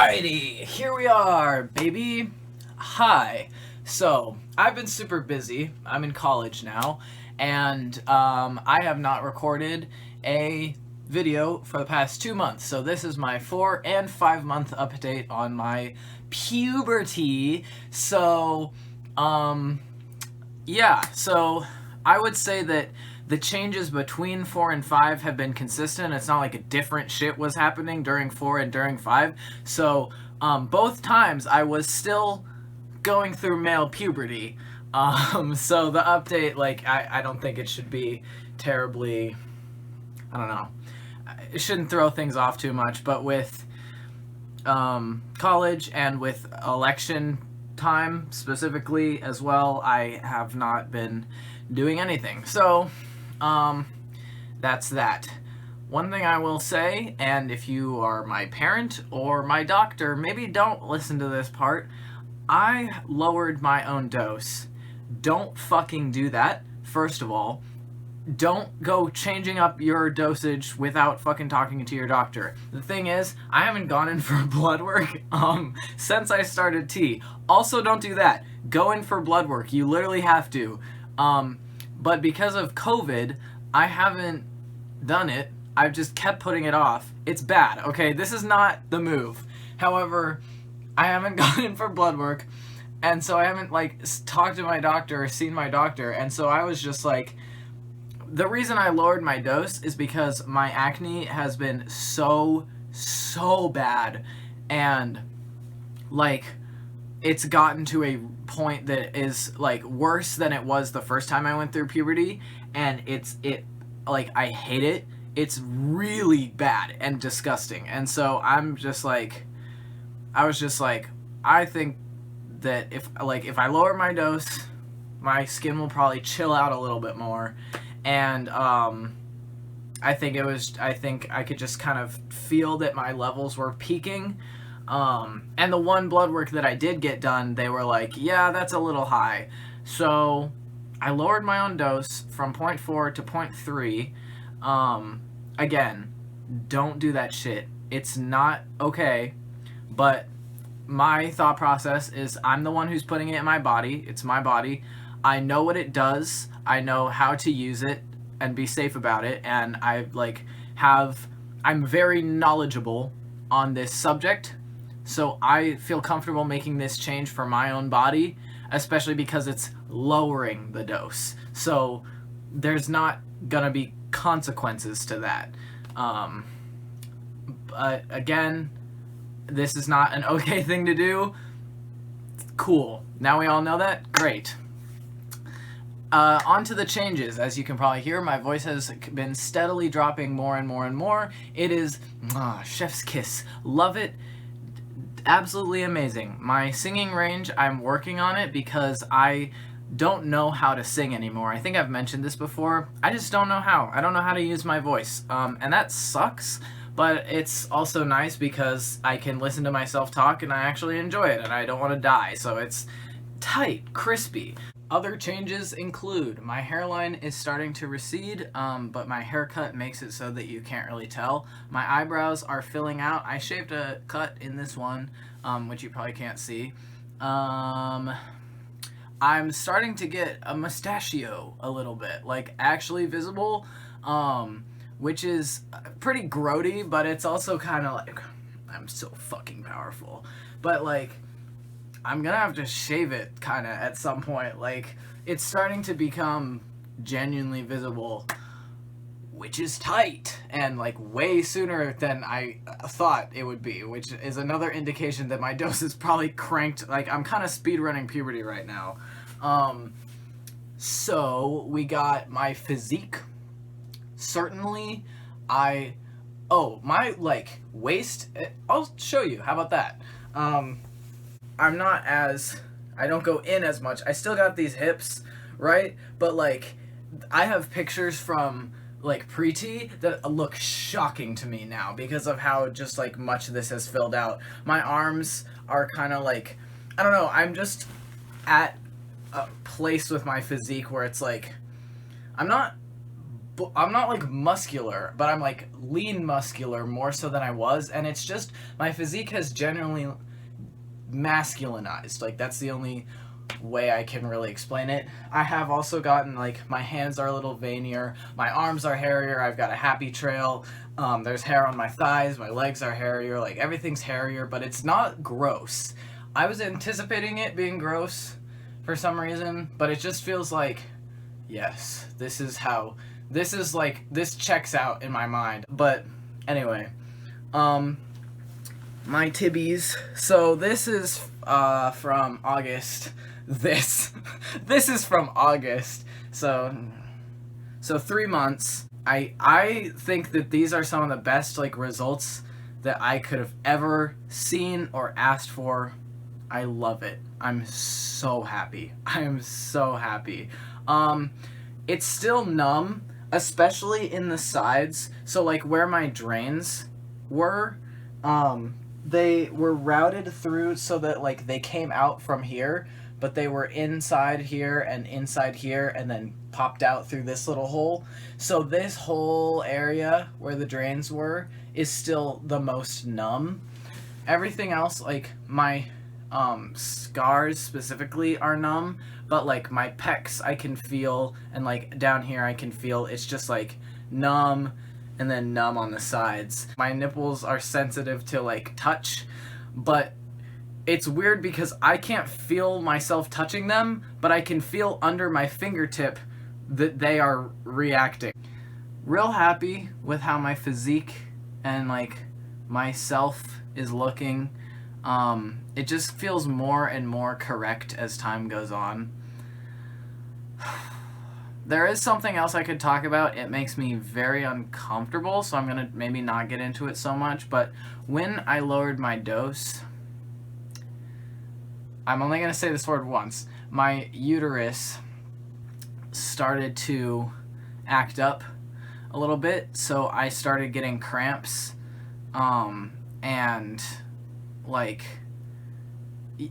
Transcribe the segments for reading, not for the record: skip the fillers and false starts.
Alrighty, here we are, baby. Hi. So, I've been super busy. I'm in college now, and I have not recorded a video for the past 2 months. So this is my 4 and 5 month update on my puberty. So, yeah, so I would say that the changes between 4 and 5 have been consistent. It's not like a different shit was happening during 4 and during 5. So, both times I was still going through male puberty. So the update, like, I don't think it should be terribly, I don't know. It shouldn't throw things off too much, but with college and with election time specifically as well, I have not been doing anything. So, that's that. One thing I will say, and if you are my parent or my doctor, maybe don't listen to this part, I lowered my own dose. Don't fucking do that, first of all. Don't go changing up your dosage without fucking talking to your doctor. The thing is, I haven't gone in for blood work since I started T. Also, don't do that. Go in for blood work. You literally have to. But because of COVID, I haven't done it. I've just kept putting it off. It's bad, okay? This is not the move. However, I haven't gone in for blood work, and so I haven't, like, talked to my doctor or seen my doctor, and so I was just like, the reason I lowered my dose is because my acne has been so bad, and, like, it's gotten to a point that is, like, worse than it was the first time I went through puberty, and like, I hate it. It's really bad and disgusting, and so I was just like, I think that if I lower my dose, my skin will probably chill out a little bit more, and I think I could just kind of feel that my levels were peaking. And the one blood work that I did get done, they were like, yeah, that's a little high. So I lowered my own dose from 0.4 to 0.3. Again, don't do that shit. It's not okay. But my thought process is I'm the one who's putting it in my body. It's my body. I know what it does. I know how to use it and be safe about it. And I'm very knowledgeable on this subject. So I feel comfortable making this change for my own body, especially because it's lowering the dose. So there's not gonna be consequences to that. But again, this is not an okay thing to do. Cool. Now we all know that? Great. On to the changes. As you can probably hear, my voice has been steadily dropping more and more and more. It is, chef's kiss. Love it. Absolutely amazing. My singing range, I'm working on it because I don't know how to sing anymore. I think I've mentioned this before. I just don't know how. I don't know how to use my voice. And that sucks, but it's also nice because I can listen to myself talk and I actually enjoy it and I don't want to die. So it's tight, crispy. Other changes include my hairline is starting to recede, but my haircut makes it so that you can't really tell. My eyebrows are filling out. I shaved a cut in this one, which you probably can't see. I'm starting to get a mustachio a little bit, like actually visible, which is pretty grody, but it's also kind of like, I'm so fucking powerful. But like, I'm gonna have to shave it kind of at some point. Like, it's starting to become genuinely visible, which is tight, and like way sooner than I thought it would be, which is another indication that my dose is probably cranked. Like, I'm kind of speedrunning puberty right now. So we got my physique. Certainly, my like waist. I'll show you. How about that? I don't go in as much. I still got these hips, right? But like, I have pictures from like pre-T that look shocking to me now because of how just like much this has filled out. My arms are kind of like, I don't know, I'm just at a place with my physique where it's like, I'm not I'm not like muscular, but I'm like lean muscular more so than I was, and it's just my physique has generally masculinized. Like that's the only way I can really explain it. I have also gotten like my hands are a little veinier, my arms are hairier, I've got a happy trail. There's hair on my thighs, my legs are hairier, like everything's hairier, but it's not gross. I was anticipating it being gross for some reason, but it just feels like, yes, this checks out in my mind. But anyway, my tibbies. So this is from August. This is from August. So 3 months. I think that these are some of the best like results that I could have ever seen or asked for. I love it. I'm so happy. I am so happy. It's still numb, especially in the sides. So like where my drains were, they were routed through so that like they came out from here, but they were inside here and inside here and then popped out through this little hole. So this whole area where the drains were is still the most numb. Everything else, like my scars specifically are numb, but like my pecs I can feel, and like down here I can feel. It's just like numb and then numb on the sides. My nipples are sensitive to like touch, but it's weird because I can't feel myself touching them, but I can feel under my fingertip that they are reacting. Real happy with how my physique and like myself is looking. It just feels more and more correct as time goes on. There is something else I could talk about. It makes me very uncomfortable, so I'm gonna maybe not get into it so much, but when I lowered my dose, I'm only gonna say this word once, my uterus started to act up a little bit, so I started getting cramps, and like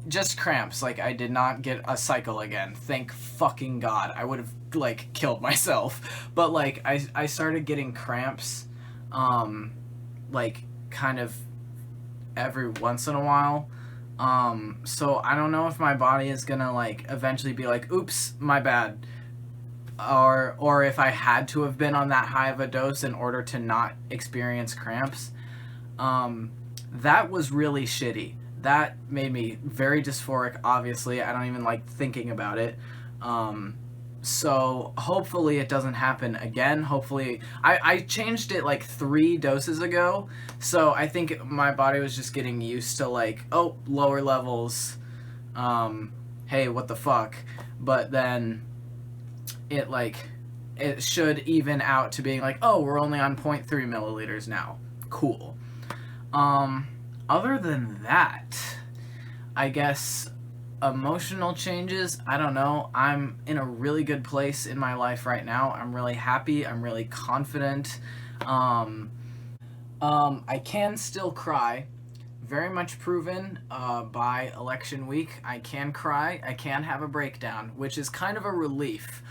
just cramps. Like I did not get a cycle again, thank fucking God. I would have like killed myself. But like I started getting cramps like kind of every once in a while. So I don't know if my body is gonna like eventually be like, oops, my bad, or if I had to have been on that high of a dose in order to not experience cramps. That was really shitty. That made me very dysphoric, obviously. I don't even like thinking about it. So hopefully it doesn't happen again. Hopefully, I changed it like 3 doses ago, so I think my body was just getting used to like, oh, lower levels, hey, what the fuck, but then it should even out to being like, oh, we're only on 0.3 milliliters now. Cool. Other than that, I guess emotional changes, I don't know. I'm in a really good place in my life right now. I'm really happy. I'm really confident. I can still cry. Very much proven by election week. I can cry. I can have a breakdown, which is kind of a relief,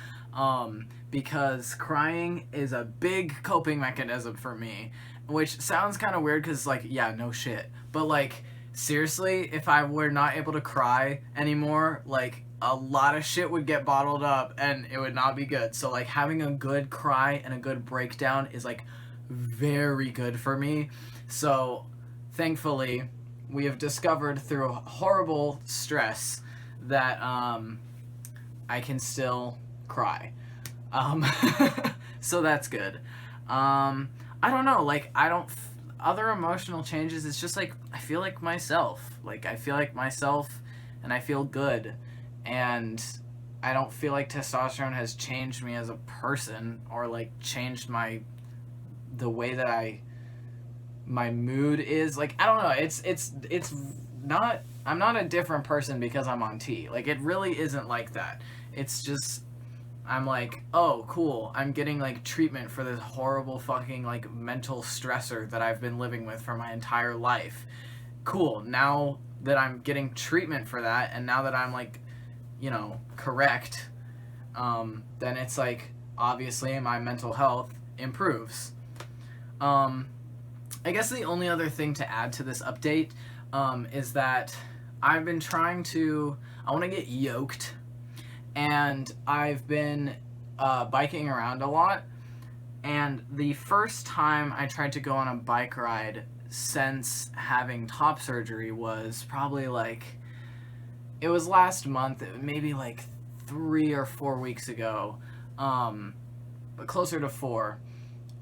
because crying is a big coping mechanism for me, which sounds kind of weird because, like, yeah, no shit. But, like, seriously, if I were not able to cry anymore, like, a lot of shit would get bottled up and it would not be good. So, like, having a good cry and a good breakdown is, like, very good for me. So, thankfully, we have discovered through horrible stress that I can still cry. So that's good. I don't know, like, other emotional changes, it's just like I feel like myself. Like I feel like myself and I feel good, and I don't feel like testosterone has changed me as a person or like changed the way that my mood is. Like I don't know, it's not, I'm not a different person because I'm on T. Like it really isn't like that. It's just I'm like, oh, cool, I'm getting, like, treatment for this horrible fucking, like, mental stressor that I've been living with for my entire life. Cool, now that I'm getting treatment for that, and now that I'm, like, you know, correct, then it's like, obviously my mental health improves. I guess the only other thing to add to this update is that I've been trying to, I want to get yoked, and I've been biking around a lot, and the first time I tried to go on a bike ride since having top surgery was probably like, it was last month, maybe like 3 or 4 weeks ago, but closer to 4.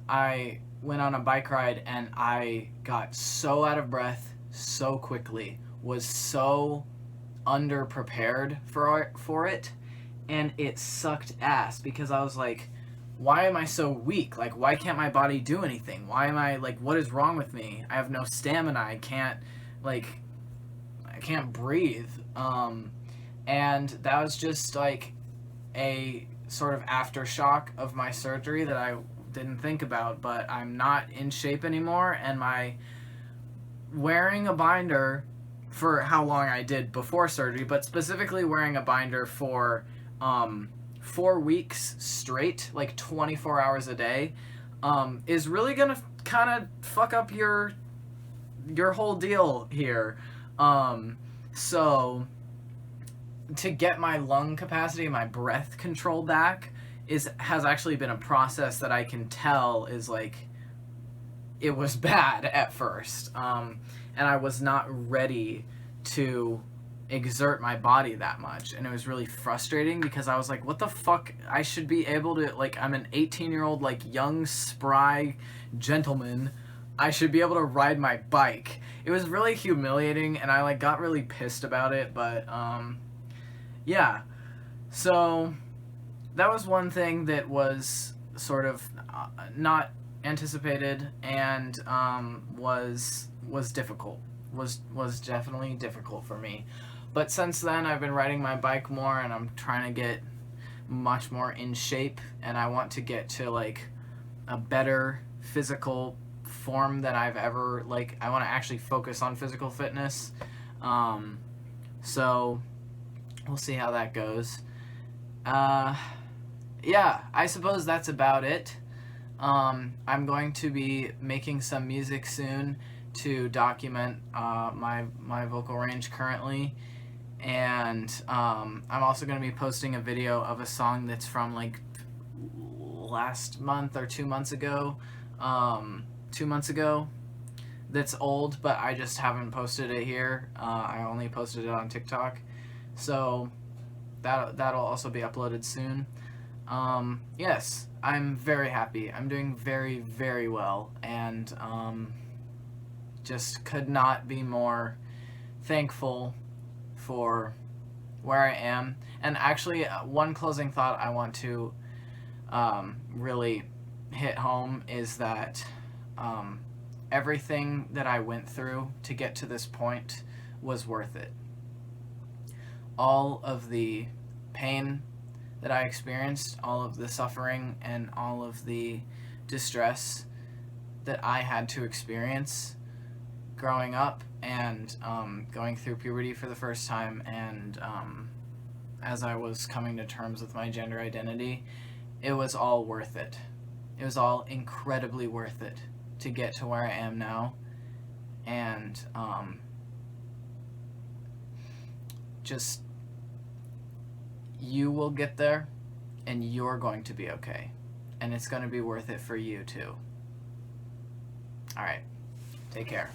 I went on a bike ride and I got so out of breath so quickly, was so underprepared for it, and it sucked ass because I was like, why am I so weak? Like, why can't my body do anything? Why am I, like, what is wrong with me? I have no stamina. I can't breathe. And that was just like a sort of aftershock of my surgery that I didn't think about, but I'm not in shape anymore, and my wearing a binder for how long I did before surgery, but specifically wearing a binder for 4 weeks straight, like 24 hours a day, is really gonna kind of fuck up your whole deal here. So to get my lung capacity, my breath control back has actually been a process that I can tell is like, it was bad at first, and I was not ready to exert my body that much, and it was really frustrating because I was like, what the fuck, I should be able to, like, I'm an 18-year-old, like, young, spry gentleman, I should be able to ride my bike. It was really humiliating, and I, like, got really pissed about it, but, yeah, so that was one thing that was sort of not anticipated, and was difficult, was definitely difficult for me. But since then, I've been riding my bike more, and I'm trying to get much more in shape, and I want to get to, like, a better physical form than I've ever, like, I want to actually focus on physical fitness. So we'll see how that goes. Yeah, I suppose that's about it. I'm going to be making some music soon to document my vocal range currently, and I'm also going to be posting a video of a song that's from like last month or 2 months ago, 2 months ago, that's old, but I just haven't posted it here. I only posted it on TikTok, so that'll also be uploaded soon. Yes, I'm very happy. I'm doing very, very well, and just could not be more thankful for where I am. And actually, one closing thought I want to really hit home is that everything that I went through to get to this point was worth it. All of the pain that I experienced, all of the suffering, and all of the distress that I had to experience growing up, and going through puberty for the first time, and as I was coming to terms with my gender identity, it was all worth it. It was all incredibly worth it to get to where I am now, and just, you will get there, and you're going to be okay, and it's going to be worth it for you too. Alright, take care.